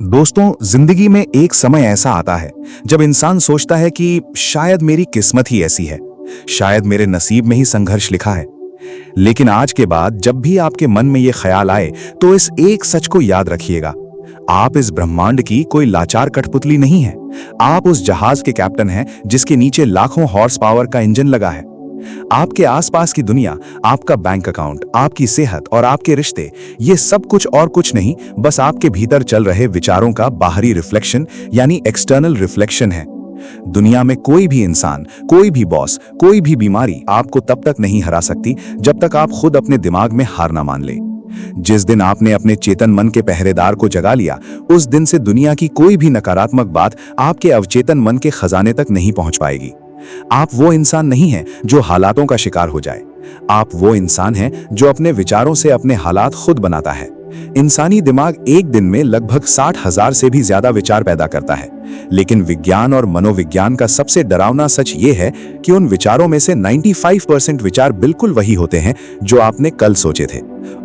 दोस्तों, जिंदगी में एक समय ऐसा आता है जब इंसान सोचता है कि शायद मेरी किस्मत ही ऐसी है, शायद मेरे नसीब में ही संघर्ष लिखा है। लेकिन आज के बाद जब भी आपके मन में यह ख्याल आए तो इस एक सच को याद रखिएगा, आप इस ब्रह्मांड की कोई लाचार कठपुतली नहीं है। आप उस जहाज के कैप्टन हैं जिसके नीचे लाखों हॉर्स पावर का इंजन लगा है। आपके आसपास की दुनिया, आपका बैंक अकाउंट, आपकी सेहत और आपके रिश्ते, ये सब कुछ और कुछ नहीं, बस आपके भीतर चल रहे विचारों का बाहरी रिफ्लेक्शन यानी एक्सटर्नल रिफ्लेक्शन है। दुनिया में कोई भी इंसान, कोई भी बॉस, कोई भी बीमारी आपको तब तक नहीं हरा सकती जब तक आप खुद अपने दिमाग में हार ना मान ले। जिस दिन आपने अपने चेतन मन के पहरेदार को जगा लिया, उस दिन से दुनिया की कोई भी नकारात्मक बात आपके अवचेतन मन के खजाने तक नहीं पहुंच पाएगी। आप वो इंसान नहीं हैं जो हालातों का शिकार हो जाए, आप वो इंसान हैं जो अपने विचारों से अपने हालात खुद बनाता है। इंसानी दिमाग एक दिन में लगभग 60,000 से भी ज्यादा विचार पैदा करता है, लेकिन विज्ञान और मनोविज्ञान का सबसे डरावना सच ये है कि उन विचारों में से 95% विचार बिल्कुल वही होते हैं जो आपने कल सोचे थे।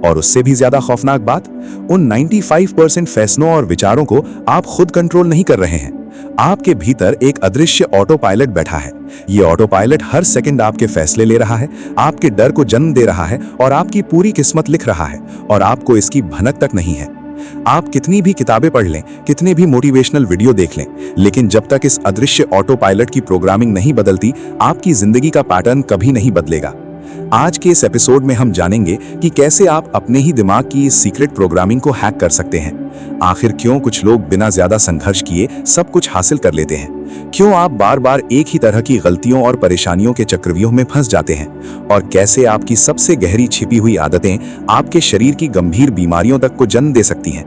और उससे भी ज्यादा खौफनाक बात, उन 95% फैसलों और विचारों को आप खुद कंट्रोल नहीं कर रहे हैं। आपके भीतर एक अदृश्य ऑटो पायलट बैठा है। ये ऑटो पायलट हर सेकंड आपके फैसले ले रहा है, आपके डर को जन्म दे रहा है और आपकी पूरी किस्मत लिख रहा है, और आपको इसकी भनक तक नहीं है। आप कितनी भी किताबें पढ़ लें, कितने भी मोटिवेशनल वीडियो देख लें, लेकिन जब तक इस अदृश्य ऑटो पायलट की प्रोग्रामिंग नहीं बदलती, आपकी जिंदगी का पैटर्न कभी नहीं बदलेगा। आज के इस एपिसोड में हम जानेंगे कि कैसे आप अपने ही दिमाग की इस सीक्रेट प्रोग्रामिंग को हैक कर सकते हैं। आखिर क्यों कुछ लोग बिना ज्यादा संघर्ष किए सब कुछ हासिल कर लेते हैं? क्यों आप बार बार एक ही तरह की गलतियों और परेशानियों के चक्रव्यूह में फंस जाते हैं? और कैसे आपकी सबसे गहरी छिपी हुई आदतें आपके शरीर की गंभीर बीमारियों तक को जन्म दे सकती हैं?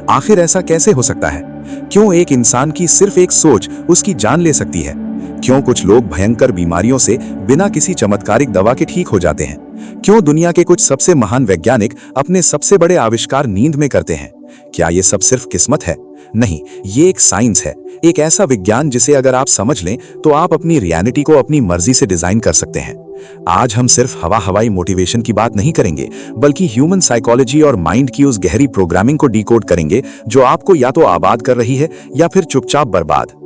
आखिर ऐसा कैसे हो सकता है? क्यों एक इंसान की सिर्फ एक सोच उसकी जान ले सकती है? क्यों कुछ लोग भयंकर बीमारियों से बिना किसी चमत्कारिक दवा के ठीक हो जाते हैं? क्यों दुनिया के कुछ सबसे महान वैज्ञानिक अपने सबसे बड़े आविष्कार नींद में करते हैं? क्या ये सब सिर्फ किस्मत है? नहीं, ये एक साइंस है, एक ऐसा विज्ञान जिसे अगर आप समझ लें तो आप अपनी रियलिटी को अपनी मर्जी से डिजाइन कर सकते हैं। आज हम सिर्फ हवाई मोटिवेशन की बात नहीं करेंगे, बल्कि ह्यूमन साइकोलॉजी और माइंड की उस गहरी प्रोग्रामिंग को डिकोड करेंगे जो आपको या तो आबाद कर रही है या फिर चुपचाप बर्बाद।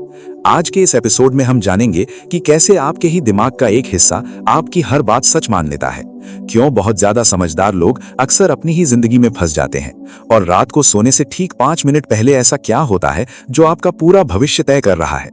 आज के इस एपिसोड में हम जानेंगे कि कैसे आपके ही दिमाग का एक हिस्सा आपकी हर बात सच मान लेता है, क्यों बहुत ज्यादा समझदार लोग अक्सर अपनी ही जिंदगी में फंस जाते हैं, और रात को सोने से ठीक 5 मिनट पहले ऐसा क्या होता है जो आपका पूरा भविष्य तय कर रहा है।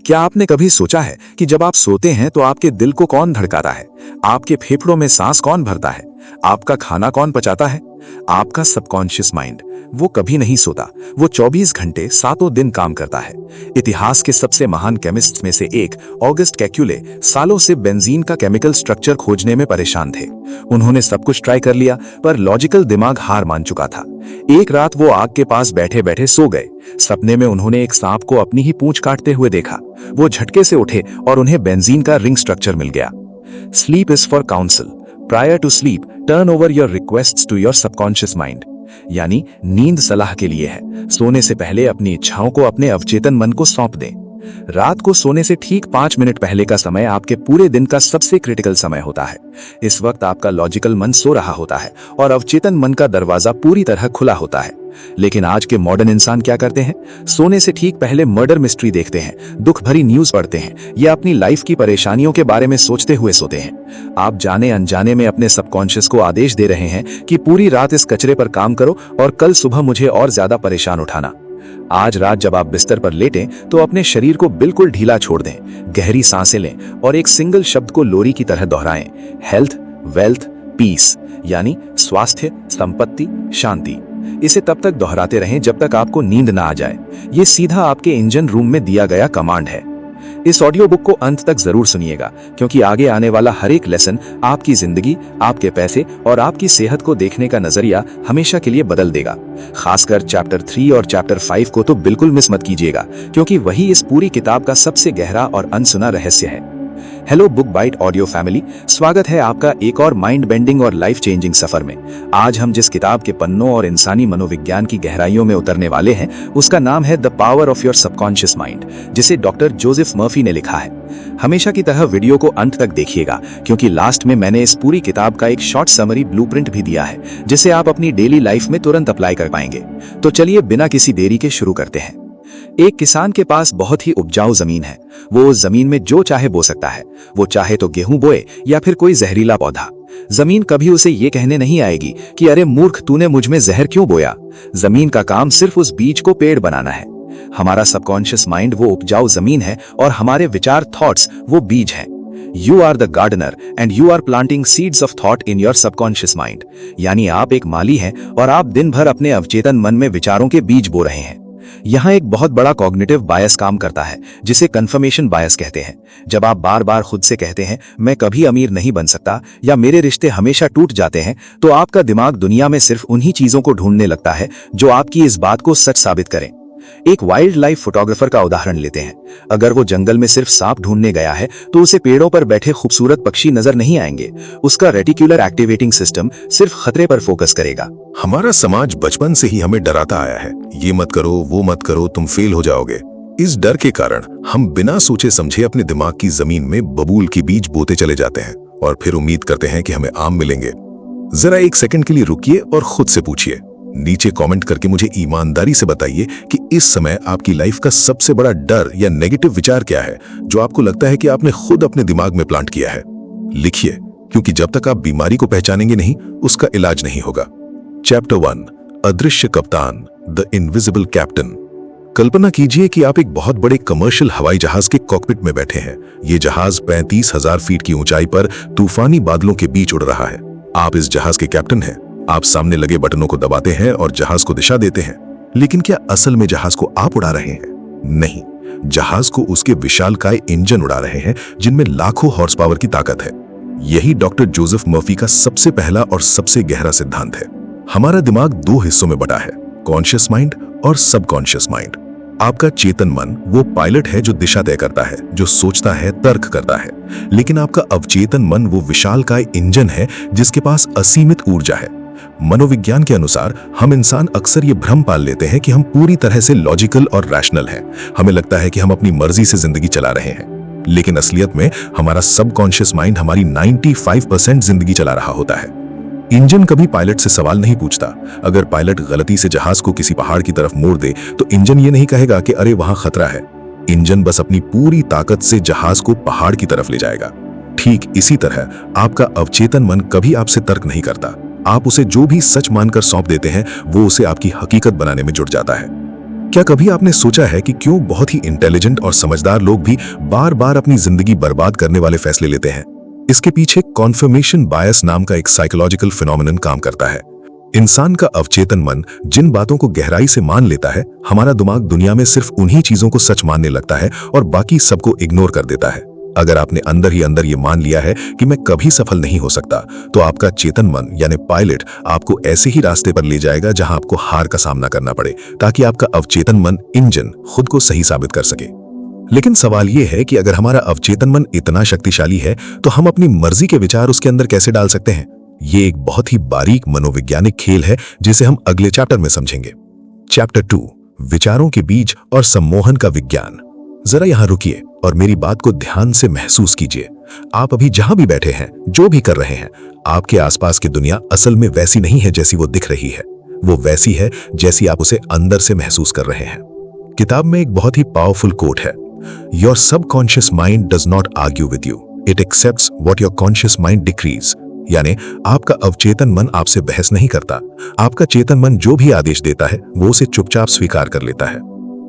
क्या आपने कभी सोचा है कि जब आप सोते हैं तो आपके दिल को कौन धड़काता है? आपके फेफड़ों में सांस कौन भरता है? आपका खाना कौन पचाता है? आपका सबकॉन्शियस माइंड। वो कभी नहीं सोता, वो 24 घंटे सातों दिन काम करता है। इतिहास के सबसे महान केमिस्ट्स में से एक ऑगस्ट केक्यूले सालों से बेंजीन का केमिकल स्ट्रक्चर खोजने में परेशान थे। उन्होंने सब कुछ ट्राई कर लिया, पर लॉजिकल दिमाग हार मान चुका था। एक रात वो आग के पास बैठे बैठे सो गए। सपने में उन्होंने एक सांप को अपनी ही पूंछ काटते हुए देखा। वो झटके से उठे और उन्हें बेंजीन का रिंग स्ट्रक्चर मिल गया। Sleep is for council, prior to sleep turn over your requests to your subconscious mind. यानी नींद सलाह के लिए है, सोने से पहले अपनी इच्छाओं को अपने अवचेतन मन को सौंप दें। रात को सोने से ठीक 5 मिनट पहले का समय आपके पूरे दिन का सबसे क्रिटिकल समय होता है। इस वक्त आपका लॉजिकल मन सो रहा होता है और अवचेतन मन का दरवाजा पूरी तरह खुला होता है। लेकिन आज के मॉडर्न इंसान क्या करते हैं? सोने से ठीक पहले मर्डर मिस्ट्री देखते हैं, दुख भरी न्यूज पढ़ते हैं या अपनी लाइफ की परेशानियों के बारे में सोचते हुए सोते हैं। आप जाने अनजाने में अपने सबकॉन्शियस को आदेश दे रहे हैं कि पूरी रात इस कचरे पर काम करो और कल सुबह मुझे और ज्यादा परेशान उठाना। आज रात जब आप बिस्तर पर लेटें तो अपने शरीर को बिल्कुल ढीला छोड़ दें, गहरी सांसें लें और एक सिंगल शब्द को लोरी की तरह दोहराएं, हेल्थ, वेल्थ, पीस। यानी स्वास्थ्य, संपत्ति, शांति। इसे तब तक दोहराते रहें जब तक आपको नींद ना आ जाए। ये सीधा आपके इंजन रूम में दिया गया कमांड है। इस ऑडियो बुक को अंत तक जरूर सुनिएगा, क्योंकि आगे आने वाला हर एक लेसन आपकी जिंदगी, आपके पैसे और आपकी सेहत को देखने का नजरिया हमेशा के लिए बदल देगा। खासकर चैप्टर 3 और चैप्टर 5 को तो बिल्कुल मिस मत कीजिएगा, क्योंकि वही इस पूरी किताब का सबसे गहरा और अनसुना रहस्य है। Hello book bite audio family, स्वागत है आपका एक और माइंड बेंडिंग और लाइफ चेंजिंग सफर में। आज हम जिस किताब के पन्नों और इंसानी मनोविज्ञान की गहराइयों में उतरने वाले हैं उसका नाम है the power of your subconscious mind, जिसे डॉक्टर जोसेफ मर्फी ने लिखा है। हमेशा की तरह वीडियो को अंत तक देखिएगा, क्योंकि लास्ट में मैंने इस पूरी किताब का एक शॉर्ट समरी ब्लूप्रिंट भी दिया है जिसे आप अपनी डेली लाइफ में तुरंत अप्लाई कर पाएंगे। तो चलिए बिना किसी देरी के शुरू करते हैं। एक किसान के पास बहुत ही उपजाऊ जमीन है। वो उस जमीन में जो चाहे बो सकता है। वो चाहे तो गेहूं बोए या फिर कोई जहरीला पौधा। जमीन कभी उसे ये कहने नहीं आएगी कि अरे मूर्ख, तूने मुझ में जहर क्यों बोया। जमीन का काम सिर्फ उस बीज को पेड़ बनाना है। हमारा सबकॉन्शियस माइंड वो उपजाऊ जमीन है और हमारे विचार थॉट्स वो बीज हैं। You are the gardener and you are planting seeds of thought in your subconscious mind। यानी आप एक माली हैं और आप दिन भर अपने अवचेतन मन में विचारों के बीज बो रहे हैं। यहाँ एक बहुत बड़ा कॉग्निटिव बायस काम करता है जिसे कन्फर्मेशन बायस कहते हैं। जब आप बार बार खुद से कहते हैं मैं कभी अमीर नहीं बन सकता या मेरे रिश्ते हमेशा टूट जाते हैं, तो आपका दिमाग दुनिया में सिर्फ उन्हीं चीजों को ढूंढने लगता है जो आपकी इस बात को सच साबित करें। एक वाइल्ड लाइफ फोटोग्राफर का उदाहरण लेते हैं। अगर वो जंगल में सिर्फ सांप ढूंढने गया है तो उसे पेड़ों पर बैठे खूबसूरत पक्षी नजर नहीं आएंगे। उसका रेटिकुलर एक्टिवेटिंग सिस्टम सिर्फ खतरे पर फोकस करेगा। हमारा समाज बचपन से ही हमें डराता आया है, ये मत करो, वो मत करो, तुम फेल हो जाओगे। इस डर के कारण हम बिना सोचे समझे अपने दिमाग की जमीन में बबूल के बीज बोते चले जाते हैं और फिर उम्मीद करते हैं कि हमें आम मिलेंगे। जरा एक सेकंड के लिए रुकिए और खुद से पूछिए, नीचे कमेंट करके मुझे ईमानदारी से बताइए कि इस समय आपकी लाइफ का सबसे बड़ा डर या नेगेटिव विचार क्या है जो आपको लगता है कि आपने खुद अपने दिमाग में प्लांट किया है। लिखिए, क्योंकि जब तक आप बीमारी को पहचानेंगे नहीं, उसका इलाज नहीं होगा। चैप्टर 1, अदृश्य कप्तान, द इनविजिबल कैप्टन। कल्पना कीजिए कि आप एक बहुत बड़े कमर्शियल हवाई जहाज के कॉकपिट में बैठे हैं। ये जहाज 35,000 फीट की ऊंचाई पर तूफानी बादलों के बीच उड़ रहा है। आप इस जहाज के कैप्टन हैं। आप सामने लगे बटनों को दबाते हैं और जहाज को दिशा देते हैं। लेकिन क्या असल में जहाज को आप उड़ा रहे हैं? नहीं, जहाज को उसके विशालकाय इंजन उड़ा रहे हैं जिनमें लाखों हॉर्स पावर की ताकत है। यही डॉक्टर जोसेफ मर्फी का सबसे पहला और सबसे गहरा सिद्धांत है। हमारा दिमाग दो हिस्सों में बटा है, कॉन्शियस माइंड और सबकॉन्शियस माइंड। आपका चेतन मन वो पायलट है जो दिशा तय करता है, जो सोचता है, तर्क करता है। लेकिन आपका अवचेतन मन वो विशालकाय इंजन है जिसके पास असीमित ऊर्जा है। मनोविज्ञान के अनुसार हम इंसान अक्सर ये भ्रम पाल लेते हैं कि हम पूरी तरह से लॉजिकल और रैशनल हैं। हमें लगता है कि हम अपनी मर्जी से जिंदगी चला रहे हैं, लेकिन असलियत में हमारा सबकॉन्शियस माइंड हमारी 95% जिंदगी चला रहा होता है। इंजन कभी पायलट से सवाल नहीं पूछता। अगर पायलट गलती से जहाज को किसी पहाड़ की तरफ मोड़ दे तो इंजन ये नहीं कहेगा कि अरे वहां खतरा है। इंजन बस अपनी पूरी ताकत से जहाज को पहाड़ की तरफ ले जाएगा। ठीक इसी तरह आपका अवचेतन मन कभी आपसे तर्क नहीं करता। आप उसे जो भी सच मानकर सौंप देते हैं वो उसे आपकी हकीकत बनाने में जुट जाता है। क्या कभी आपने सोचा है कि क्यों बहुत ही इंटेलिजेंट और समझदार लोग भी बार बार अपनी जिंदगी बर्बाद करने वाले फैसले लेते हैं? इसके पीछे कॉन्फर्मेशन बायस नाम का एक साइकोलॉजिकल फिनोमिनन काम करता है। इंसान का अवचेतन मन जिन बातों को गहराई से मान लेता है, हमारा दिमाग दुनिया में सिर्फ उन्हीं चीजों को सच मानने लगता है और बाकी सबको इग्नोर कर देता है। अगर आपने अंदर ही अंदर ये मान लिया है कि मैं कभी सफल नहीं हो सकता, तो आपका चेतन मन यानी पायलट आपको ऐसे ही रास्ते पर ले जाएगा जहां आपको हार का सामना करना पड़े, ताकि आपका अवचेतन मन इंजन खुद को सही साबित कर सके। लेकिन सवाल यह है कि अगर हमारा अवचेतन मन इतना शक्तिशाली है तो हम अपनी मर्जी के विचार उसके अंदर कैसे डाल सकते हैं? ये एक बहुत ही बारीक मनोवैज्ञानिक खेल है जिसे हम अगले चैप्टर में समझेंगे। चैप्टर 2, विचारों के बीज और सम्मोहन का विज्ञान। जरा यहां रुकिए और मेरी बात को ध्यान से महसूस कीजिए। आप अभी जहां भी बैठे हैं, जो भी कर रहे हैं, आपके आसपास की दुनिया असल में वैसी नहीं है जैसी वो दिख रही है। वो वैसी है जैसी आप उसे अंदर से महसूस कर रहे हैं। किताब में एक बहुत ही पावरफुल कोट है, your subconscious mind does not argue with you, it accepts what your conscious mind decrease. यानी आपका अवचेतन मन आपसे बहस नहीं करता। आपका चेतन मन जो भी आदेश देता है वो उसे चुपचाप स्वीकार कर लेता है।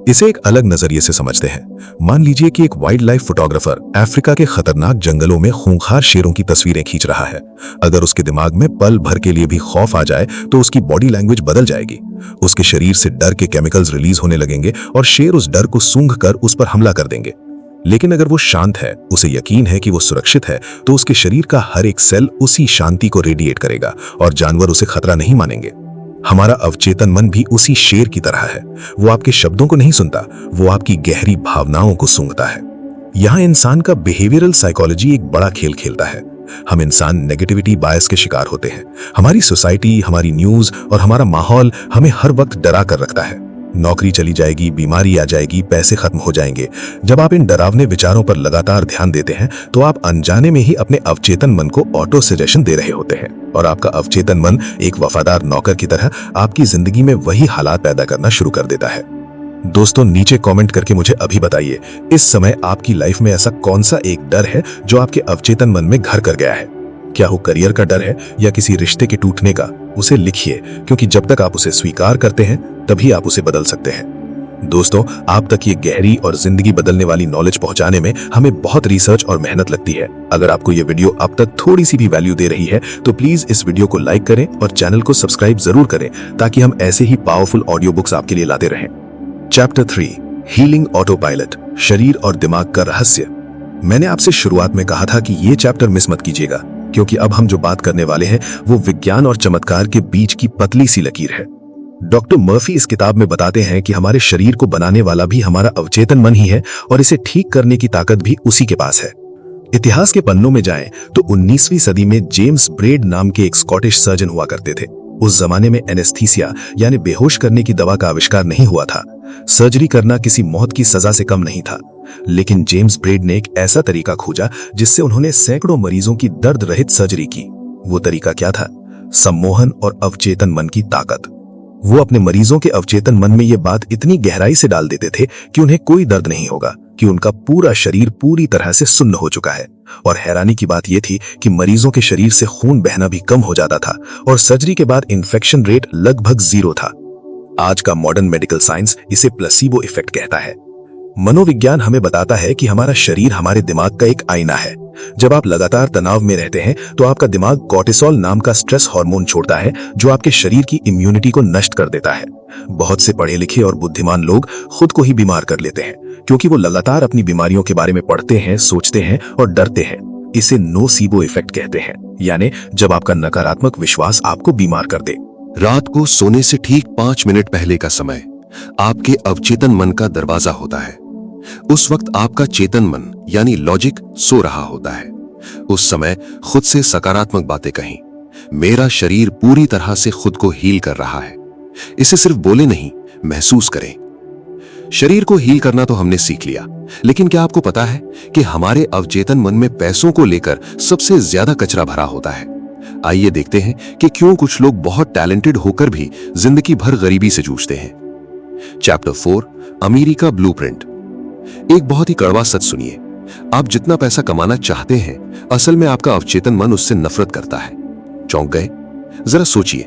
इसे एक अलग नजरिए से समझते हैं। मान लीजिए कि एक वाइल्ड लाइफ फोटोग्राफर अफ्रीका के खतरनाक जंगलों में खूंखार शेरों की तस्वीरें खींच रहा है। अगर उसके दिमाग में पल भर के लिए भी खौफ आ जाए तो उसकी बॉडी लैंग्वेज बदल जाएगी। उसके शरीर से डर के केमिकल्स रिलीज होने लगेंगे और शेर उस डर को सूंघ कर उस पर हमला कर देंगे। लेकिन अगर वो शांत है, उसे यकीन है कि वो सुरक्षित है, तो उसके शरीर का हर एक सेल उसी शांति को रेडिएट करेगा और जानवर उसे खतरा नहीं मानेंगे। हमारा अवचेतन मन भी उसी शेर की तरह है। वो आपके शब्दों को नहीं सुनता, वो आपकी गहरी भावनाओं को सूंघता है। यहाँ इंसान का बिहेवियरल साइकोलॉजी एक बड़ा खेल खेलता है। हम इंसान नेगेटिविटी बायस के शिकार होते हैं। हमारी सोसाइटी, हमारी न्यूज और हमारा माहौल हमें हर वक्त डरा कर रखता है। नौकरी चली जाएगी, बीमारी आ जाएगी, पैसे खत्म हो जाएंगे। जब आप इन डरावने विचारों पर लगातार ध्यान देते हैं तो आप अनजाने में ही अपने अवचेतन मन को ऑटो सजेशन दे रहे होते हैं, और आपका अवचेतन मन एक वफादार नौकर की तरह आपकी जिंदगी में वही हालात पैदा करना शुरू कर देता है। दोस्तों, नीचे कमेंट करके मुझे अभी बताइए, इस समय आपकी लाइफ में ऐसा कौन सा एक डर है जो आपके अवचेतन मन में घर कर गया है? क्या वो करियर का डर है या किसी रिश्ते के टूटने का? उसे लिखिए, क्योंकि जब तक आप उसे स्वीकार करते हैं तभी आप उसे बदल सकते हैं। दोस्तों, आप तक ये गहरी और जिंदगी बदलने वाली नॉलेज पहुंचाने में हमें बहुत रिसर्च और मेहनत लगती है। अगर आपको ये वीडियो अब तक थोड़ी सी भी वैल्यू दे रही है तो प्लीज इस वीडियो को लाइक करें और चैनल को सब्सक्राइब जरूर करें, ताकि हम ऐसे ही पावरफुल ऑडियो बुक्स आपके लिए लाते रहें। चैप्टर 3, हीलिंग ऑटो पायलट, शरीर और दिमाग का रहस्य। मैंने आपसे शुरुआत में कहा था कि ये चैप्टर मिस मत कीजिएगा, क्योंकि अब हम जो बात करने वाले हैं वो विज्ञान और चमत्कार के बीच की पतली सी लकीर है। डॉक्टर मर्फी इस किताब में बताते हैं कि हमारे शरीर को बनाने वाला भी हमारा अवचेतन मन ही है, और इसे ठीक करने की ताकत भी उसी के पास है। इतिहास के पन्नों में जाएं तो 19वीं सदी में जेम्स ब्रेड नाम के एक स्कॉटिश सर्जन हुआ करते थे। उस जमाने में एनेस्थीसिया यानी बेहोश करने की दवा का आविष्कार नहीं हुआ था। सर्जरी करना किसी मौत की सजा से कम नहीं था। लेकिन जेम्स ब्रेड ने एक ऐसा तरीका खोजा जिससे उन्होंने सैकड़ों मरीजों की दर्द रहित सर्जरी की। वो तरीका क्या था? सम्मोहन और अवचेतन मन की ताकत। वो अपने मरीजों के अवचेतन मन में ये बात इतनी गहराई से डाल देते थे कि उन्हें कोई दर्द नहीं होगा, कि उनका पूरा शरीर पूरी तरह से सुन्न हो चुका है। और हैरानी की बात यह थी कि मरीजों के शरीर से खून बहना भी कम हो जाता था, और सर्जरी के बाद इन्फेक्शन रेट लगभग 0 था। आज का मॉडर्न मेडिकल साइंस इसे प्लेसिबो इफेक्ट कहता है। मनोविज्ञान हमें बताता है कि हमारा शरीर हमारे दिमाग का एक आईना है। जब आप लगातार तनाव में रहते हैं तो आपका दिमाग कोर्टिसोल नाम का स्ट्रेस हार्मोन छोड़ता है, जो आपके शरीर की इम्यूनिटी को नष्ट कर देता है। बहुत से पढ़े लिखे और बुद्धिमान लोग खुद को ही बीमार कर लेते हैं, क्योंकि वो लगातार अपनी बीमारियों के बारे में पढ़ते हैं, सोचते हैं और डरते हैं। इसे नोसीबो इफेक्ट कहते हैं, यानी जब आपका नकारात्मक विश्वास आपको बीमार कर दे। रात को सोने से ठीक 5 मिनट पहले का समय आपके अवचेतन मन का दरवाजा होता है। उस वक्त आपका चेतन मन यानी लॉजिक सो रहा होता है। उस समय खुद से सकारात्मक बातें कहीं, मेरा शरीर पूरी तरह से खुद को हील कर रहा है। इसे सिर्फ बोले नहीं, महसूस करें। शरीर को हील करना तो हमने सीख लिया, लेकिन क्या आपको पता है कि हमारे अवचेतन मन में पैसों को लेकर सबसे ज्यादा कचरा भरा होता है? आइए देखते हैं कि क्यों कुछ लोग बहुत टैलेंटेड होकर भी जिंदगी भर गरीबी से जूझते हैं। चैप्टर 4, अमीरी का ब्लूप्रिंट। एक बहुत ही कड़वा सच सुनिए, आप जितना पैसा कमाना चाहते हैं, असल में आपका अवचेतन मन उससे नफरत करता है। चौंक गए? जरा सोचिए,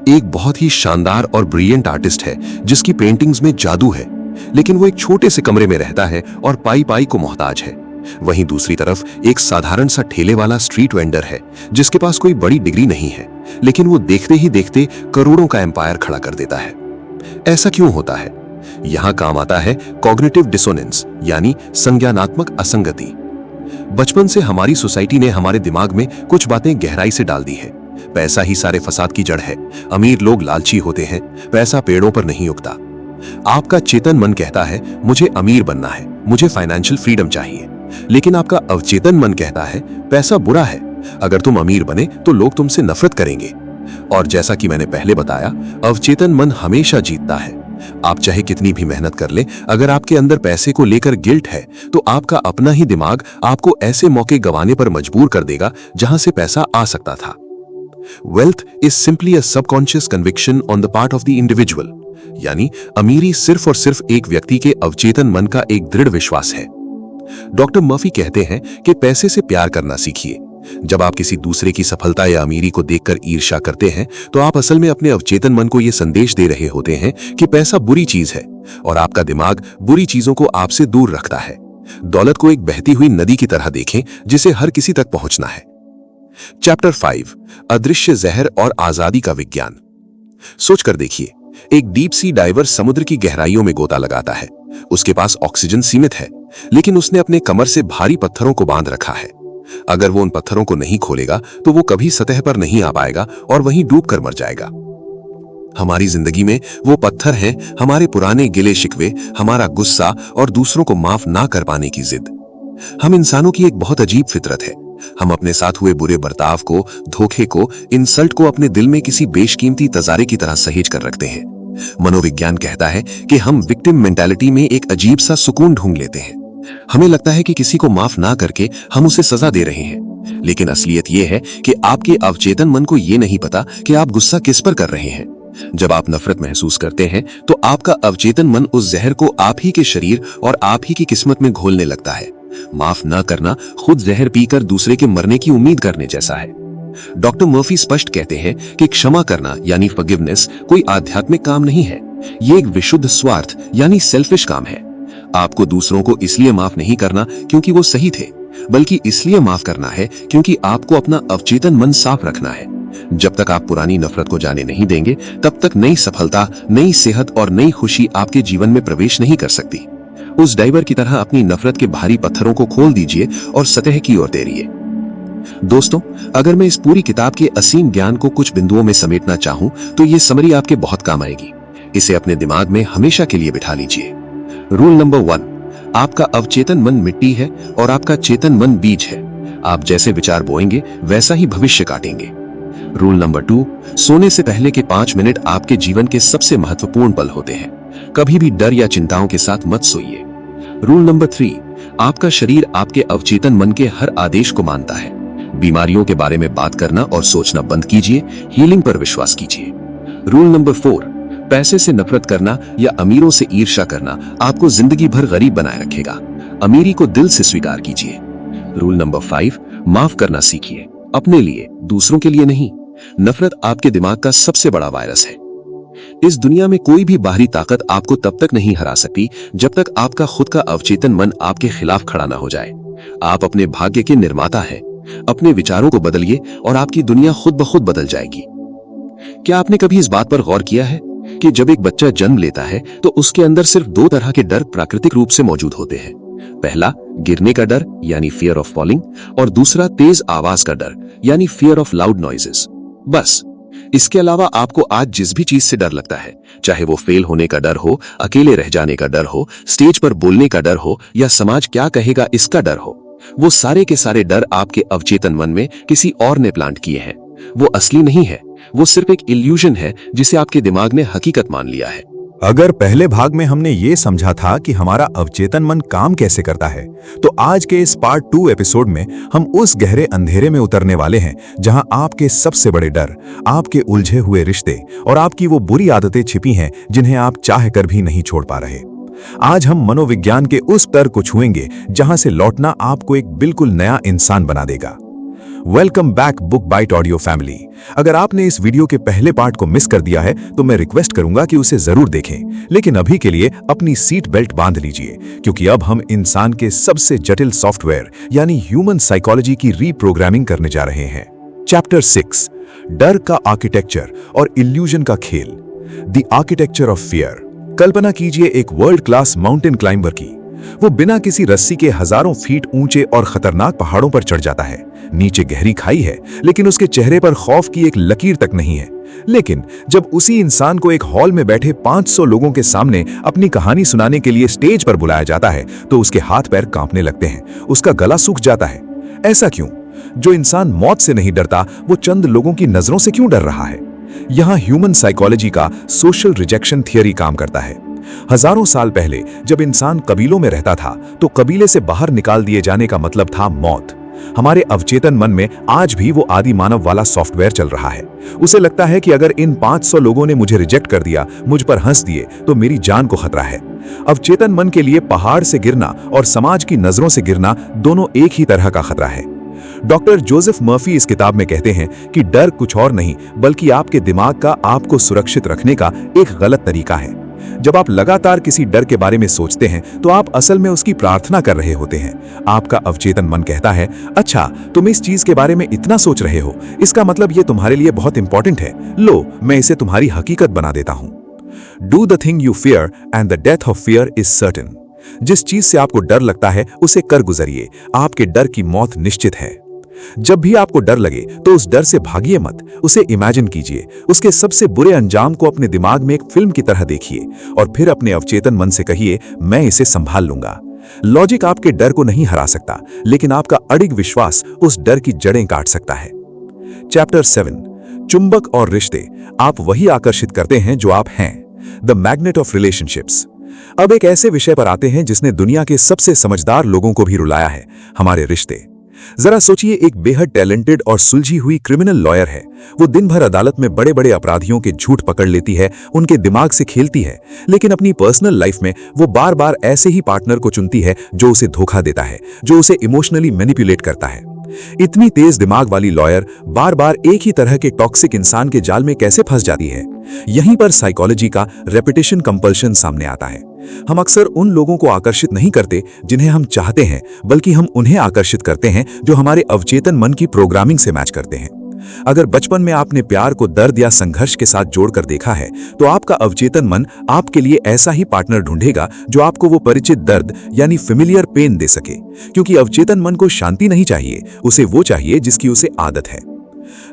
एक बहुत ही शानदार और ब्रिलियंट आर्टिस्ट है जिसकी पेंटिंग्स में जादू है, लेकिन वो एक छोटे से कमरे में रहता है और पाई पाई को मोहताज है। वहीं दूसरी तरफ एक साधारण सा ठेले वाला स्ट्रीट वेंडर है जिसके पास कोई बड़ी डिग्री नहीं है, लेकिन वो देखते ही देखते करोड़ों का एम्पायर खड़ा कर देता है। ऐसा क्यों होता है? यहां काम आता है कॉग्निटिव डिसोनेंस यानी संज्ञानात्मक असंगति। बचपन से हमारी सोसाइटी ने हमारे दिमाग में कुछ बातें गहराई से डाल दी है। पैसा ही सारे फसाद की जड़ है, अमीर लोग लालची होते हैं, पैसा पेड़ों पर नहीं उगता। आपका चेतन मन कहता है मुझे अमीर बनना है, मुझे फाइनेंशियल फ्रीडम चाहिए, लेकिन आपका अवचेतन मन कहता है पैसा बुरा है, अगर तुम अमीर बने तो लोग तुमसे नफरत करेंगे। और जैसा कि मैंने पहले बताया, अवचेतन मन हमेशा जीतता है। आप चाहे कितनी भी मेहनत कर ले, अगर आपके अंदर पैसे को लेकर गिल्ट है तो आपका अपना ही दिमाग आपको ऐसे मौके गंवाने पर मजबूर कर देगा जहां से पैसा आ सकता था। Wealth is simply a subconscious conviction on the part of the individual, यानी अमीरी सिर्फ और सिर्फ एक व्यक्ति के अवचेतन मन का एक दृढ़ विश्वास है। डॉक्टर मर्फी कहते हैं कि पैसे से प्यार करना सीखिए। जब आप किसी दूसरे की सफलता या अमीरी को देखकर ईर्ष्या करते हैं तो आप असल में अपने अवचेतन मन को यह संदेश दे रहे होते हैं कि पैसा बुरी चीज है, और आपका दिमाग बुरी चीजों को आपसे दूर रखता है। दौलत को एक बहती हुई नदी की तरह देखें जिसे हर किसी तक पहुंचना है। चैप्टर 5, अदृश्य जहर और आजादी का विज्ञान। सोचकर देखिए, एक डीप सी डाइवर समुद्र की गहराइयों में गोता लगाता है। उसके पास ऑक्सीजन सीमित है, लेकिन उसने अपने कमर से भारी पत्थरों को बांध रखा है। अगर वो उन पत्थरों को नहीं खोलेगा तो वो कभी सतह पर नहीं आ पाएगा और वहीं डूबकर मर जाएगा। हमारी जिंदगी में वो पत्थर हैं हमारे पुराने गिले शिकवे, हमारा गुस्सा और दूसरों को माफ ना कर पाने की जिद। हम इंसानों की एक बहुत अजीब फितरत है। हम अपने साथ हुए बुरे बर्ताव को, धोखे को, इंसल्ट को अपने दिल में किसी बेशकीमती तजारे की तरह सहेज कर रखते हैं। मनोविज्ञान कहता है कि हम विक्टिम मेंटालिटी में एक अजीब सा सुकून ढूंढ लेते हैं। हमें लगता है कि किसी को माफ ना करके हम उसे सजा दे रहे हैं, लेकिन असलियत यह है कि आपके अवचेतन मन को यह नहीं पता कि आप गुस्सा किस पर कर रहे हैं। जब आप नफरत महसूस करते हैं तो आपका अवचेतन मन उस जहर को आप ही के शरीर और आप ही की किस्मत में घोलने लगता है। माफ न करना खुद जहर पीकर दूसरे के मरने की उम्मीद करने जैसा है। डॉक्टर मर्फी स्पष्ट कहते हैं कि क्षमा करना यानी फॉरगिवनेस कोई आध्यात्मिक काम नहीं है, ये एक विशुद्ध स्वार्थ यानी सेल्फिश काम है। आपको दूसरों को इसलिए माफ नहीं करना क्योंकि वो सही थे, बल्कि इसलिए माफ करना है क्योंकि आपको अपना अवचेतन मन साफ रखना है। जब तक आप पुरानी नफरत को जाने नहीं देंगे, तब तक नई सफलता, नई सेहत और नई खुशी आपके जीवन में प्रवेश नहीं कर सकती। उस डाइवर की तरह अपनी नफरत के भारी पत्थरों को खोल दीजिए और सतह की ओर तैरिए। दोस्तों, अगर मैं इस पूरी किताब के असीम ज्ञान को कुछ बिंदुओं में समेटना चाहूं तो ये समरी आपके बहुत काम आएगी। इसे अपने दिमाग में हमेशा के लिए बिठा लीजिए। रूल नंबर 1, आपका अवचेतन मन मिट्टी है और आपका चेतन मन बीज है। आप जैसे विचार बोएंगे वैसा ही भविष्य काटेंगे। रूल नंबर 2, सोने से पहले के 5 मिनट आपके जीवन के सबसे महत्वपूर्ण पल होते हैं। कभी भी डर या चिंताओं के साथ मत सोइए। रूल नंबर 3, आपका शरीर आपके अवचेतन मन के हर आदेश को मानता है। बीमारियों के बारे में बात करना और सोचना बंद कीजिए, हीलिंग पर विश्वास कीजिए। रूल नंबर 4, पैसे से नफरत करना या अमीरों से ईर्ष्या करना आपको जिंदगी भर गरीब बनाए रखेगा। अमीरी को दिल से स्वीकार कीजिए। रूल नंबर 5, माफ करना सीखिए, अपने लिए, दूसरों के लिए नहीं। नफरत आपके दिमाग का सबसे बड़ा वायरस है। इस दुनिया में कोई भी बाहरी ताकत आपको तब तक नहीं हरा सकती जब तक आपका खुद का अवचेतन मन आपके खिलाफ खड़ा ना हो जाए। आप अपने भाग्य के निर्माता हैं। अपने विचारों को बदलिए और आपकी दुनिया खुद ब खुद बदल जाएगी। क्या आपने कभी इस बात पर गौर किया है कि जब एक बच्चा जन्म लेता है तो उसके अंदर सिर्फ 2 तरह के डर प्राकृतिक रूप से मौजूद होते हैं। पहला गिरने का डर यानी फियर ऑफ फॉलिंग, और दूसरा तेज आवाज का डर यानी फियर ऑफ लाउड नॉइजेस। बस इसके अलावा आपको आज जिस भी चीज से डर लगता है, चाहे वो फेल होने का डर हो, अकेले रह जाने का डर हो, स्टेज पर बोलने का डर हो या समाज क्या कहेगा इसका डर हो, वो सारे के सारे डर आपके अवचेतन मन में किसी और ने प्लांट किए हैं। वो असली नहीं है, वो सिर्फ एक इल्यूजन है जिसे आपके दिमाग ने हकीकत मान लिया है। अगर पहले भाग में हमने ये समझा था कि हमारा अवचेतन मन काम कैसे करता है, तो आज के इस पार्ट 2 एपिसोड में हम उस गहरे अंधेरे में उतरने वाले हैं जहां आपके सबसे बड़े डर, आपके उलझे हुए रिश्ते और आपकी वो बुरी आदतें छिपी हैं जिन्हें आप चाह कर भी नहीं छोड़ पा रहे। आज हम मनोविज्ञान के उस स्तर को छुएंगे जहां से लौटना आपको एक बिल्कुल नया इंसान बना देगा। Welcome back book bite audio family. अगर आपने इस वीडियो के पहले पार्ट को मिस कर दिया है तो मैं रिक्वेस्ट करूंगा कि उसे जरूर देखें, लेकिन अभी के लिए अपनी सीट बेल्ट बांध लीजिए, क्योंकि अब हम इंसान के सबसे जटिल सॉफ्टवेयर यानी ह्यूमन साइकोलॉजी की रीप्रोग्रामिंग करने जा रहे हैं। चैप्टर 6, डर का आर्किटेक्चर और इल्यूजन का खेल, द आर्किटेक्चर ऑफ फियर। कल्पना कीजिए एक वर्ल्ड क्लास माउंटेन क्लाइंबर की। वो बिना किसी रस्सी के हजारों फीट ऊंचे और खतरनाक पहाड़ों पर चढ़ जाता है। नीचे गहरी खाई है, लेकिन उसके चेहरे पर खौफ की एक लकीर तक नहीं है। लेकिन जब उसी इंसान को एक हॉल में बैठे 500 लोगों के सामने अपनी कहानी सुनाने के लिए स्टेज पर बुलाया जाता है तो उसके हाथ पैर कांपने लगते हैं, उसका गला सूख जाता है। ऐसा क्यों? जो इंसान मौत से नहीं डरता, वो चंद लोगों की नजरों से क्यों डर रहा है? यहां ह्यूमन साइकोलॉजी का सोशल रिजेक्शन थियरी काम करता है। हजारों साल पहले जब इंसान कबीलों में रहता था तो कबीले से बाहर निकाल दिए जाने का मतलब था मौत। हमारे अवचेतन मन में आज भी वो आदि मानव वाला सॉफ्टवेयर चल रहा है। उसे लगता है कि अगर इन 500 लोगों ने मुझे रिजेक्ट कर दिया, मुझ पर हंस दिए, तो मेरी जान को खतरा है। अवचेतन मन के लिए पहाड़ से गिरना और समाज की नजरों से गिरना दोनों एक ही तरह का खतरा है। डॉक्टर जोसेफ मर्फी इस किताब में कहते हैं कि डर कुछ और नहीं बल्कि आपके दिमाग का आपको सुरक्षित रखने का एक गलत तरीका है। जब आप लगातार किसी डर के बारे में सोचते हैं तो आप असल में उसकी प्रार्थना कर रहे होते हैं। आपका अवचेतन मन कहता है, अच्छा तुम इस चीज के बारे में इतना सोच रहे हो, इसका मतलब ये तुम्हारे लिए बहुत इंपॉर्टेंट है। लो, मैं इसे तुम्हारी हकीकत बना देता हूं। Do the thing you fear and the death of fear is certain. जिस चीज से आपको डर लगता है उसे कर गुजरिए, आपके डर की मौत निश्चित है। जब भी आपको डर लगे तो उस डर से भागिए मत, उसे इमेजिन कीजिए। उसके सबसे बुरे अंजाम को अपने दिमाग में एक फिल्म की तरह देखिए और फिर अपने अवचेतन मन से कहिए, मैं इसे संभाल लूंगा। लॉजिक आपके डर को नहीं हरा सकता, लेकिन आपका अडिग विश्वास उस डर की जड़ें काट सकता है। चैप्टर 7, चुंबक और रिश्ते। आप वही आकर्षित करते हैं जो आप हैं। The magnet of relationships. अब एक ऐसे विषय पर आते हैं जिसने दुनिया के सबसे समझदार लोगों को भी रुलाया है, हमारे रिश्ते। जरा सोचिए, एक बेहद टैलेंटेड और सुलझी हुई क्रिमिनल लॉयर है। वो दिन भर अदालत में बड़े बड़े अपराधियों के झूठ पकड़ लेती है, उनके दिमाग से खेलती है, लेकिन अपनी पर्सनल लाइफ में वो बार बार ऐसे ही पार्टनर को चुनती है जो उसे धोखा देता है, जो उसे इमोशनली मैनिपुलेट करता है। इतनी तेज दिमाग वाली लॉयर बार बार एक ही तरह के टॉक्सिक इंसान के जाल में कैसे फंस जाती है? यहीं पर साइकोलॉजी का रेपिटेशन कंपल्शन सामने आता है। हम अक्सर उन लोगों को आकर्षित नहीं करते जिन्हें हम चाहते हैं, बल्कि हम उन्हें आकर्षित करते हैं जो हमारे अवचेतन मन की प्रोग्रामिंग से मैच करते हैं। अगर बचपन में आपने प्यार को दर्द या संघर्ष के साथ जोड़कर देखा है, तो आपका अवचेतन मन आपके लिए ऐसा ही पार्टनर ढूंढेगा जो आपको वो परिचित दर्द यानी फेमिलियर पेन दे सके, क्योंकि अवचेतन मन को शांति नहीं चाहिए, उसे वो चाहिए जिसकी उसे आदत है।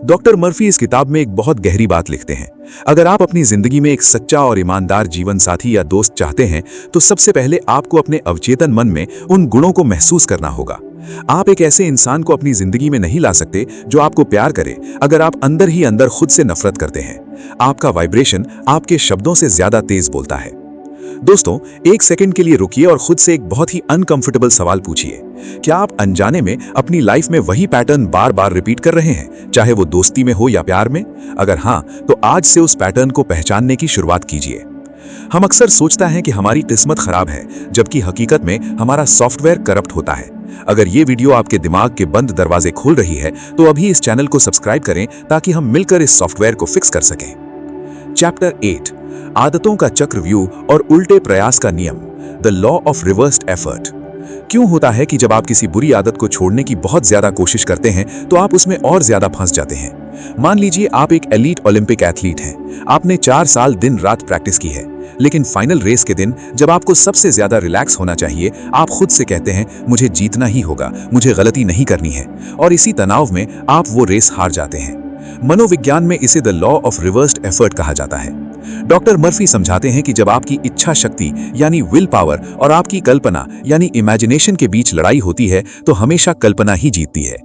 डॉक्टर मर्फी इस किताब में एक बहुत गहरी बात लिखते हैं। अगर आप अपनी जिंदगी में एक सच्चा और ईमानदार जीवन साथी या दोस्त चाहते हैं, तो सबसे पहले आपको अपने अवचेतन मन में उन गुणों को महसूस करना होगा। आप एक ऐसे इंसान को अपनी जिंदगी में नहीं ला सकते जो आपको प्यार करे, अगर आप अंदर ही अंदर खुद से नफरत करते हैं। आपका वाइब्रेशन आपके शब्दों से ज्यादा तेज बोलता है। दोस्तों, एक सेकंड के लिए रुकिए और खुद से एक बहुत ही अनकंफर्टेबल सवाल पूछिए। क्या आप अनजाने में अपनी लाइफ में वही पैटर्न बार बार रिपीट कर रहे हैं, चाहे वो दोस्ती में हो या प्यार में? अगर हाँ, तो आज से उस पैटर्न को पहचानने की शुरुआत कीजिए। हम अक्सर सोचता है कि हमारी किस्मत खराब है, जबकि हकीकत में हमारा सॉफ्टवेयर करप्ट होता है। अगर ये वीडियो आपके दिमाग के बंद दरवाजे खोल रही है, तो अभी इस चैनल को सब्सक्राइब करें ताकि हम मिलकर इस सॉफ्टवेयर को फिक्स कर सकें। चैप्टर 8, आदतों का चक्रव्यूह और उल्टे प्रयास का नियम, the law of reversed effort. क्यों होता है कि जब आप किसी बुरी आदत को छोड़ने की बहुत ज्यादा कोशिश करते हैं, तो आप उसमें और ज्यादा फंस जाते हैं? मान लीजिए आप एक एलीट ओलंपिक एथलीट हैं। आपने 4 साल दिन रात प्रैक्टिस की है, लेकिन फाइनल रेस के दिन जब आपको सबसे ज्यादा रिलैक्स होना चाहिए, आप खुद से कहते हैं, मुझे जीतना ही होगा, मुझे गलती नहीं करनी है, और इसी तनाव में आप वो रेस हार जाते हैं। मनोविज्ञान में इसे the law of reversed effort कहा जाता है। डॉक्टर मर्फी समझाते हैं कि जब आपकी इच्छा शक्ति यानी विल पावर और आपकी कल्पना यानी इमेजिनेशन के बीच लड़ाई होती है, तो हमेशा कल्पना ही जीतती है।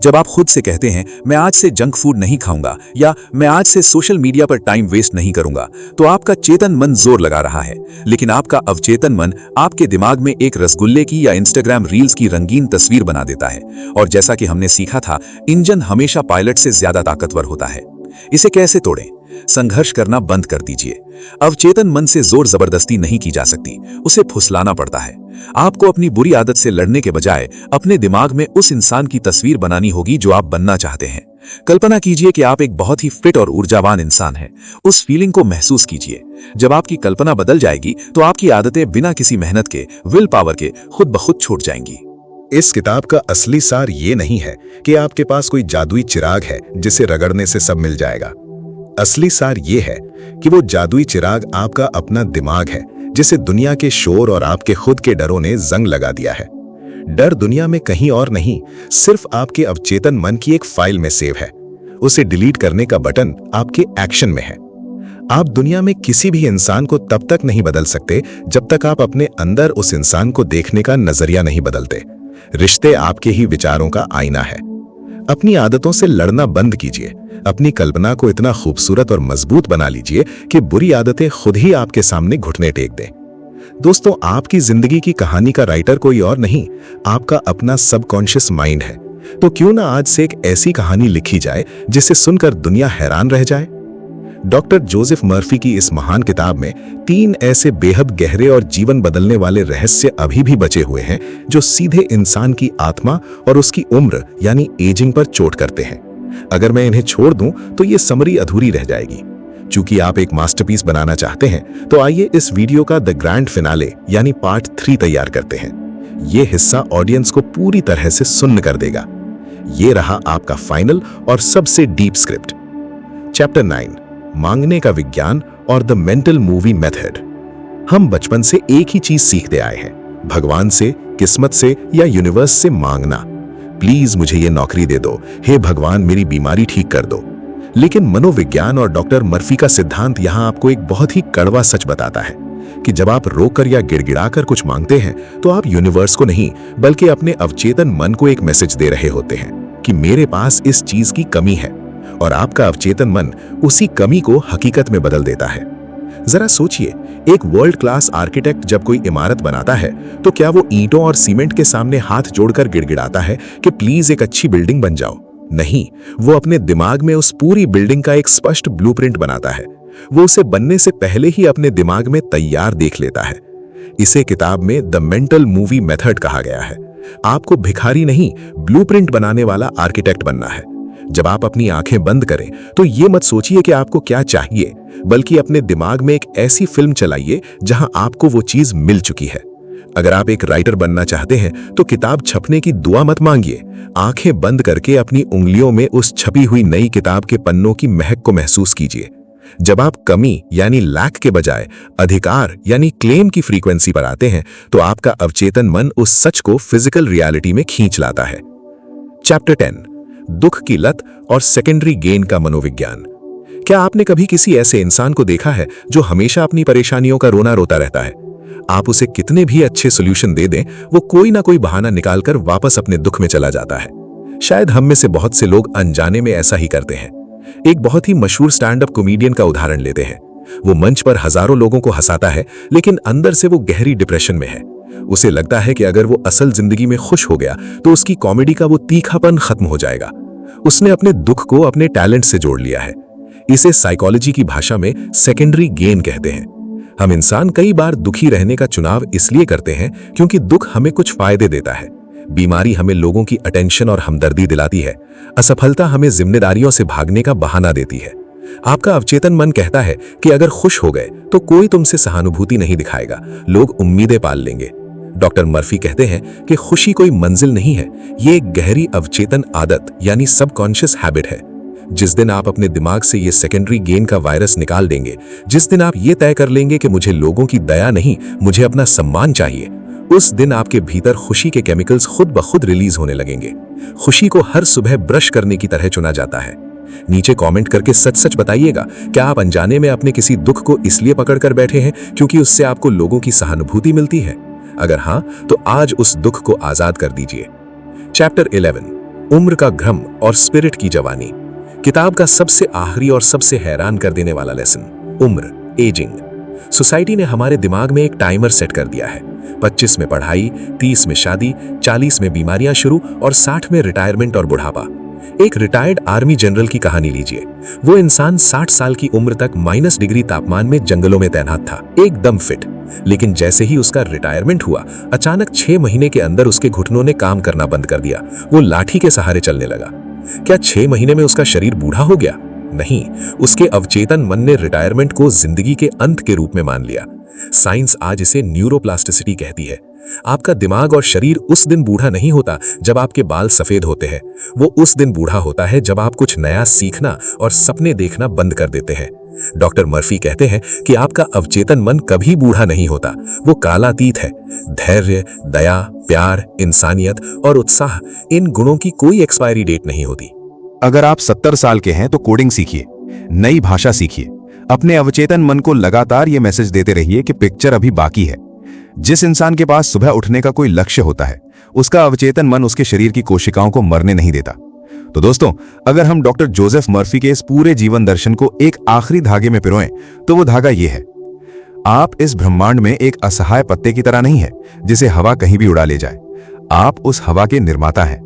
जब आप खुद से कहते हैं, मैं आज से जंक फूड नहीं खाऊंगा, या मैं आज से सोशल मीडिया पर टाइम वेस्ट नहीं करूंगा, तो आपका चेतन मन जोर लगा रहा है, लेकिन आपका अवचेतन मन आपके दिमाग में एक रसगुल्ले की या इंस्टाग्राम रील्स की रंगीन तस्वीर बना देता है। और जैसा कि हमने सीखा था, इंजन हमेशा पायलट से ज्यादा ताकतवर होता है। इसे कैसे तोड़ें? संघर्ष करना बंद कर दीजिए। अवचेतन मन से जोर जबरदस्ती नहीं की जा सकती, उसे फुसलाना पड़ता है। आपको अपनी बुरी आदत से लड़ने के बजाय अपने दिमाग में उस इंसान की तस्वीर बनानी होगी जो आप बनना चाहते हैं। कल्पना कीजिए कि आप एक बहुत ही फिट और ऊर्जावान इंसान हैं। उस फीलिंग को महसूस कीजिए। जब आपकी कल्पना बदल जाएगी, तो आपकी आदतें बिना किसी मेहनत के, विल पावर के खुद ब खुद छूट जाएंगी। इस किताब का असली सार ये नहीं है कि आपके पास कोई जादुई चिराग है जिसे रगड़ने से सब मिल जाएगा। असली सार ये है कि वो जादुई चिराग आपका अपना दिमाग है, जिसे दुनिया के शोर और आपके खुद के डरों ने जंग लगा दिया है। डर दुनिया में कहीं और नहीं, सिर्फ आपके अवचेतन मन की एक फाइल में सेव है। उसे डिलीट करने का बटन आपके एक्शन में है। आप दुनिया में किसी भी इंसान को तब तक नहीं बदल सकते जब तक आप अपने अंदर उस इंसान को देखने का नजरिया नहीं बदलते। रिश्ते आपके ही विचारों का आईना है। अपनी आदतों से लड़ना बंद कीजिए। अपनी कल्पना को इतना खूबसूरत और मजबूत बना लीजिए कि बुरी आदतें खुद ही आपके सामने घुटने टेक दें। दोस्तों, आपकी जिंदगी की कहानी का राइटर कोई और नहीं, आपका अपना सबकॉन्शियस माइंड है। तो क्यों ना आज से एक ऐसी कहानी लिखी जाए जिसे सुनकर दुनिया हैरान रह जाए। डॉक्टर जोसेफ मर्फी की इस महान किताब में 3 ऐसे बेहद गहरे और जीवन बदलने वाले रहस्य अभी भी बचे हुए हैं जो सीधे इंसान की आत्मा और उसकी उम्र यानी एजिंग पर चोट करते हैं। अगर मैं इन्हें छोड़ दूं तो ये समरी अधूरी रह जाएगी। चूंकि आप एक मास्टरपीस बनाना चाहते हैं, तो आइए इस वीडियो का द ग्रैंड फिनाले यानी पार्ट 3 तैयार करते हैं। ये हिस्सा ऑडियंस को पूरी तरह से सुन्न कर देगा। ये रहा आपका फाइनल और सबसे डीप स्क्रिप्ट। चैप्टर 9, मांगने का विज्ञान और द मेंटल मूवी मेथड। हम बचपन से एक ही चीज सीखते आए हैं, भगवान से, किस्मत से या यूनिवर्स से मांगना। प्लीज मुझे ये नौकरी दे दो, हे भगवान मेरी बीमारी ठीक कर दो। लेकिन मनोविज्ञान और डॉक्टर मर्फी का सिद्धांत यहां आपको एक बहुत ही कड़वा सच बताता है। कि जब आप रोकर या गिड़गिड़ाकर कुछ मांगते हैं तो आप यूनिवर्स को नहीं बल्कि अपने अवचेतन मन को एक मैसेज दे रहे होते हैं कि मेरे पास इस चीज की कमी है, और आपका अवचेतन मन उसी कमी को हकीकत में बदल देता है। जरा सोचिए, एक वर्ल्ड क्लास आर्किटेक्ट जब कोई इमारत बनाता है तो क्या वो ईंटों और सीमेंट के सामने हाथ जोड़कर गिड़गिड़ाता है कि प्लीज एक अच्छी बिल्डिंग बन जाओ? नहीं, वो अपने दिमाग में उस पूरी बिल्डिंग का एक स्पष्ट ब्लूप्रिंट बनाता है। वो उसे बनने से पहले ही अपने दिमाग में तैयार देख लेता है। इसे किताब में द मेंटल मूवी मेथड कहा गया है। आपको भिखारी नहीं, ब्लूप्रिंट बनाने वाला आर्किटेक्ट बनना है। जब आप अपनी आंखें बंद करें तो ये मत सोचिए कि आपको क्या चाहिए, बल्कि अपने दिमाग में एक ऐसी फिल्म चलाइए जहां आपको वो चीज मिल चुकी है। अगर आप एक राइटर बनना चाहते हैं तो किताब छपने की दुआ मत मांगिए। आंखें बंद करके अपनी उंगलियों में उस छपी हुई नई किताब के पन्नों की महक को महसूस कीजिए। जब आप कमी यानी लैक के बजाय अधिकार यानी क्लेम की फ्रीक्वेंसी पर आते हैं तो आपका अवचेतन मन उस सच को फिजिकल रियलिटी में खींच लाता है। चैप्टर 10, दुख की लत और सेकेंडरी गेन का मनोविज्ञान। क्या आपने कभी किसी ऐसे इंसान को देखा है जो हमेशा अपनी परेशानियों का रोना रोता रहता है? आप उसे कितने भी अच्छे सॉल्यूशन दे दें, वो कोई ना कोई बहाना निकालकर वापस अपने दुख में चला जाता है। शायद हम में से बहुत से लोग अनजाने में ऐसा ही करते हैं। एक बहुत ही मशहूर स्टैंड अप कॉमेडियन का उदाहरण लेते हैं। वो मंच पर हजारों लोगों को हंसाता है, लेकिन अंदर से वो गहरी डिप्रेशन में है। उसे लगता है कि अगर वो असल जिंदगी में खुश हो गया तो उसकी कॉमेडी का वो तीखापन खत्म हो जाएगा। उसने अपने दुख को अपने टैलेंट से जोड़ लिया है। इसे साइकोलॉजी की भाषा में सेकेंडरी गेन कहते हैं। हम इंसान कई बार दुखी रहने का चुनाव इसलिए करते हैं क्योंकि दुख हमें कुछ फायदे देता है। बीमारी हमें लोगों की अटेंशन और हमदर्दी दिलाती है। असफलता हमें जिम्मेदारियों से भागने का बहाना देती है। आपका अवचेतन मन कहता है कि अगर खुश हो गए तो कोई तुमसे सहानुभूति नहीं दिखाएगा, लोग उम्मीदें पाल लेंगे। डॉक्टर मर्फी कहते हैं कि खुशी कोई मंजिल नहीं है, ये एक गहरी अवचेतन आदत यानी सबकॉन्शियस हैबिट है। जिस दिन आप अपने दिमाग से ये सेकेंडरी गेन का वायरस निकाल देंगे, जिस दिन आप ये तय कर लेंगे कि मुझे लोगों की दया नहीं, मुझे अपना सम्मान चाहिए, उस दिन आपके भीतर खुशी के केमिकल्स खुद ब खुद रिलीज होने लगेंगे। खुशी को हर सुबह ब्रश करने की तरह चुना जाता है। नीचे कमेंट करके सच सच बताइएगा, क्या आप अनजाने में अपने किसी दुख को इसलिए पकड़ कर बैठे हैं क्योंकि उससे आपको लोगों की सहानुभूति मिलती है? अगर हाँ, तो आज उस दुख को आजाद कर दीजिए। चैप्टर 11, उम्र का भ्रम और स्पिरिट की जवानी। किताब का सबसे आखिरी और सबसे हैरान कर देने वाला लेसन, उम्र, एजिंग। सोसाइटी ने हमारे दिमाग में एक टाइमर सेट कर दिया है। 25 में पढ़ाई, 30 में शादी, 40 में बीमारियां शुरू और 60 में रिटायरमेंट और बुढ़ापा। एक रिटायर्ड आर्मी जनरल की कहानी लीजिए। वो इंसान 60 साल की उम्र तक -डिग्री तापमान में जंगलों में तैनात था, एकदम फिट। लेकिन जैसे ही उसका रिटायरमेंट हुआ, अचानक 6 महीने के अंदर उसके घुटनों ने काम करना बंद कर दिया। वो लाठी के सहारे चलने लगा। क्या 6 महीने में उसका शरीर बूढ़ा हो गया? नहीं, उसके अवचेतन मन ने रिटायरमेंट को जिंदगी के अंत के रूप में मान लिया। साइंस आज इसे न्यूरोप्लास्टिसिटी कहती है। आपका दिमाग और शरीर उस दिन बूढ़ा नहीं होता जब आपके बाल सफेद होते हैं, वो उस दिन बूढ़ा होता है जब आप कुछ नया सीखना और सपने देखना बंद कर देते हैं। डॉक्टर मर्फी कहते हैं कि आपका अवचेतन मन कभी बूढ़ा नहीं होता, वो कालातीत है। धैर्य, दया, प्यार, इंसानियत और उत्साह, इन गुणों की कोई एक्सपायरी डेट नहीं होती। अगर आप 70 साल के हैं तो कोडिंग सीखिए, नई भाषा सीखिए। अपने अवचेतन मन को लगातार ये मैसेज देते रहिए कि पिक्चर अभी बाकी है। जिस इंसान के पास सुबह उठने का कोई लक्ष्य होता है, उसका अवचेतन मन उसके शरीर की कोशिकाओं को मरने नहीं देता। तो दोस्तों, अगर हम डॉक्टर जोसेफ मर्फी के इस पूरे जीवन दर्शन को एक आखिरी धागे में पिरोएं, तो वो धागा ये है: आप इस ब्रह्मांड में एक असहाय पत्ते की तरह नहीं है जिसे हवा कहीं भी उड़ा ले जाए। आप उस हवा के निर्माता हैं।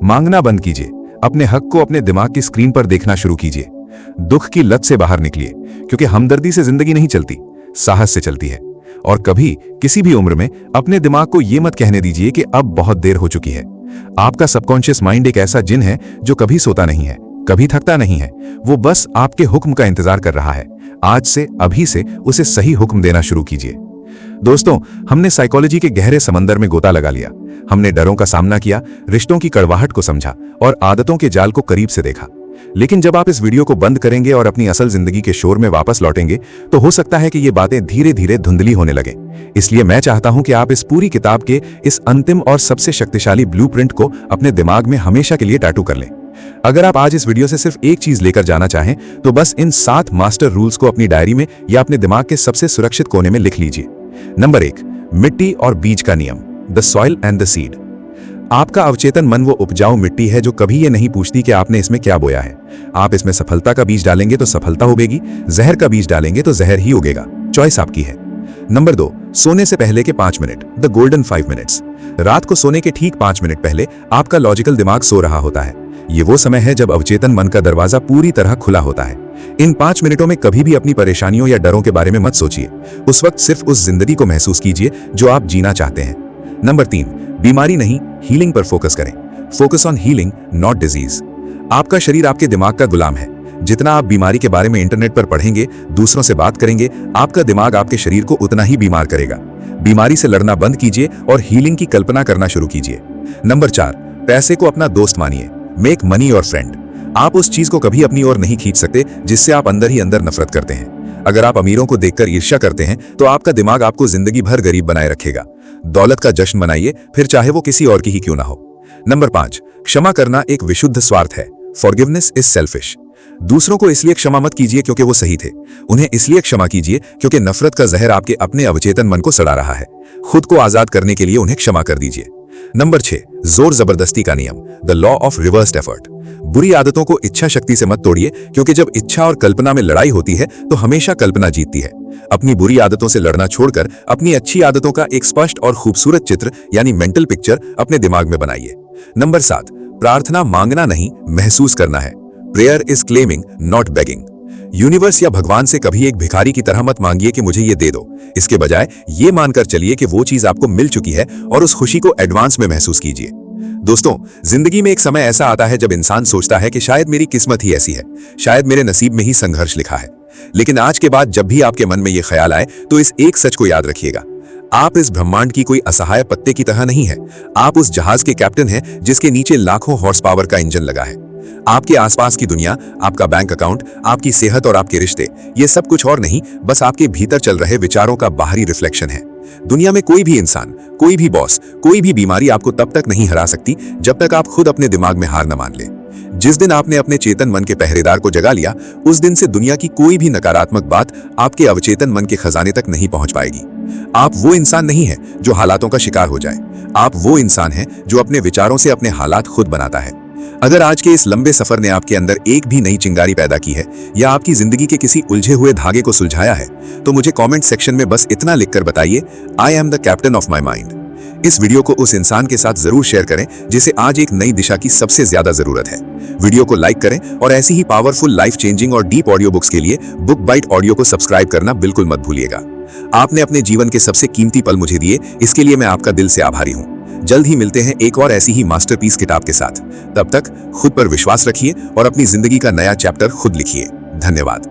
मांगना बंद कीजिए, अपने हक को अपने दिमाग की स्क्रीन पर देखना शुरू कीजिए। दुख की लत से बाहर निकलिए, क्योंकि हमदर्दी से जिंदगी नहीं चलती, साहस से चलती है। और कभी किसी भी उम्र में अपने दिमाग को यह मत कहने दीजिए कि अब बहुत देर हो चुकी है। आपका सबकॉन्शियस माइंड एक ऐसा जिन है जो कभी सोता नहीं है, कभी थकता नहीं है। वो बस आपके हुक्म का इंतजार कर रहा है। आज से, अभी से उसे सही हुक्म देना शुरू कीजिए। दोस्तों, हमने साइकोलॉजी के गहरे समंदर में गोता लगा लिया। हमने डरों का सामना किया, रिश्तों की कड़वाहट को समझा और आदतों के जाल को करीब से देखा। लेकिन जब आप इस वीडियो को बंद करेंगे और अपनी असल जिंदगी के शोर में वापस लौटेंगे, तो हो सकता है कि ये बातें धीरे धीरे धुंधली होने लगे। इसलिए मैं चाहता हूं कि आप इस पूरी किताब के इस अंतिम और सबसे शक्तिशाली ब्लूप्रिंट को अपने दिमाग में हमेशा के लिए टैटू कर लें। अगर आप आज इस वीडियो से सिर्फ एक चीज लेकर जाना चाहें तो बस इन 7 मास्टर रूल्स को अपनी डायरी में या अपने दिमाग के सबसे सुरक्षित कोने में लिख लीजिए। नंबर 1, मिट्टी और बीज का नियम, the soil and the seed. आपका अवचेतन मन वो उपजाऊ मिट्टी है जो कभी ये नहीं पूछती कि आपने इसमें क्या बोया है। आप इसमें सफलता का बीज डालेंगे तो सफलता उगेगी, जहर का बीज डालेंगे तो जहर ही उगेगा। चॉइस आपकी है। नंबर 2, सोने से पहले के 5 मिनट, द गोल्डन 5 मिनट्स। रात को सोने के ठीक 5 मिनट पहले आपका लॉजिकल दिमाग सो रहा होता है। ये वो समय है जब अवचेतन मन का दरवाजा पूरी तरह खुला होता है। इन 5 मिनटों में कभी भी अपनी परेशानियों या डरों के बारे में मत सोचिए। उस वक्त सिर्फ उस जिंदगी को महसूस कीजिए जो आप जीना चाहते हैं। नंबर 3, बीमारी नहीं, हीलिंग पर फोकस करें। Focus on healing, not disease. आपका शरीर आपके दिमाग का गुलाम है। जितना आप बीमारी के बारे में इंटरनेट पर पढ़ेंगे, दूसरों से बात करेंगे, आपका दिमाग आपके शरीर को उतना ही बीमार करेगा। बीमारी से लड़ना बंद कीजिए और हीलिंग की कल्पना करना शुरू कीजिए। नंबर 4, पैसे को अपना दोस्त मानिए। Make money your friend. आप उस चीज को कभी अपनी ओर नहीं खींच सकते जिससे आप अंदर ही अंदर नफरत करते हैं। अगर आप अमीरों को देखकर ईर्ष्या करते हैं तो आपका दिमाग आपको जिंदगी भर गरीब बनाए रखेगा। दौलत का जश्न मनाइए, फिर चाहे वो किसी और की ही क्यों ना हो। नंबर 5, क्षमा करना एक विशुद्ध स्वार्थ है। Forgiveness is selfish. दूसरों को इसलिए क्षमा मत कीजिए क्योंकि वो सही थे, उन्हें इसलिए क्षमा कीजिए क्योंकि नफरत का जहर आपके अपने अवचेतन मन को सड़ा रहा है। खुद को आजाद करने के लिए उन्हें क्षमा कर दीजिए। नंबर 6, जोर जबरदस्ती का नियम, the law of reversed effort. बुरी आदतों को इच्छा शक्ति से मत तोड़िए, क्योंकि जब इच्छा और कल्पना में लड़ाई होती है तो हमेशा कल्पना जीतती है। अपनी बुरी आदतों से लड़ना छोड़कर अपनी अच्छी आदतों का एक स्पष्ट और खूबसूरत चित्र यानी मेंटल पिक्चर अपने दिमाग में बनाइए। नंबर 7, प्रार्थना मांगना नहीं, महसूस करना है। Prayer is claiming, not begging. Universe या भगवान से कभी एक भिखारी की तरह मत मांगिए कि मुझे ये दे दो। इसके बजाय ये मानकर चलिए कि वो चीज आपको मिल चुकी है और उस खुशी को एडवांस में महसूस कीजिए। दोस्तों, जिंदगी में एक समय ऐसा आता है जब इंसान सोचता है कि शायद मेरी किस्मत ही ऐसी है, शायद मेरे नसीब में ही संघर्ष लिखा है। लेकिन आज के बाद जब भी आपके मन में ये ख्याल आए तो इस एक सच को याद रखिएगा, आप इस ब्रह्मांड की कोई असहाय पत्ते की तरह नहीं है। आप उस जहाज के कैप्टन हैं जिसके नीचे लाखों हॉर्स पावर का इंजन लगा है। आपके आसपास की दुनिया, आपका बैंक अकाउंट, आपकी सेहत और आपके रिश्ते, ये सब कुछ और नहीं, बस आपके भीतर चल रहे विचारों का बाहरी रिफ्लेक्शन है। दुनिया में कोई भी इंसान, कोई भी बॉस, कोई भी बीमारी आपको तब तक नहीं हरा सकती जब तक आप खुद अपने दिमाग में हार न मान ले। जिस दिन आपने अपने चेतन मन के पहरेदार को जगा लिया, उस दिन से दुनिया की कोई भी नकारात्मक बात आपके अवचेतन मन के खजाने तक नहीं पहुंच पाएगी। आप वो इंसान नहीं है जो हालातों का शिकार हो जाए। आप वो इंसान है जो अपने विचारों से अपने हालात खुद बनाता है। अगर आज के इस लंबे सफर ने आपके अंदर एक भी नई चिंगारी पैदा की है या आपकी जिंदगी के किसी उलझे हुए धागे को सुलझाया है, तो मुझे कमेंट सेक्शन में बस इतना लिखकर बताइए, I am the captain of my mind. इस वीडियो को उस इंसान के साथ जरूर शेयर करें जिसे आज एक नई दिशा की सबसे ज्यादा जरूरत है। वीडियो को लाइक करें और ऐसी ही पावरफुल, लाइफ चेंजिंग और डीप ऑडियो बुक्स के लिए बुक बाइट ऑडियो को सब्सक्राइब करना बिल्कुल मत भूलिएगा। आपने अपने जीवन के सबसे कीमती पल मुझे दिए, इसके लिए मैं आपका दिल से आभारी हूं। जल्द ही मिलते हैं एक और ऐसी ही मास्टरपीस किताब के साथ। तब तक खुद पर विश्वास रखिए और अपनी जिंदगी का नया चैप्टर खुद लिखिए। धन्यवाद।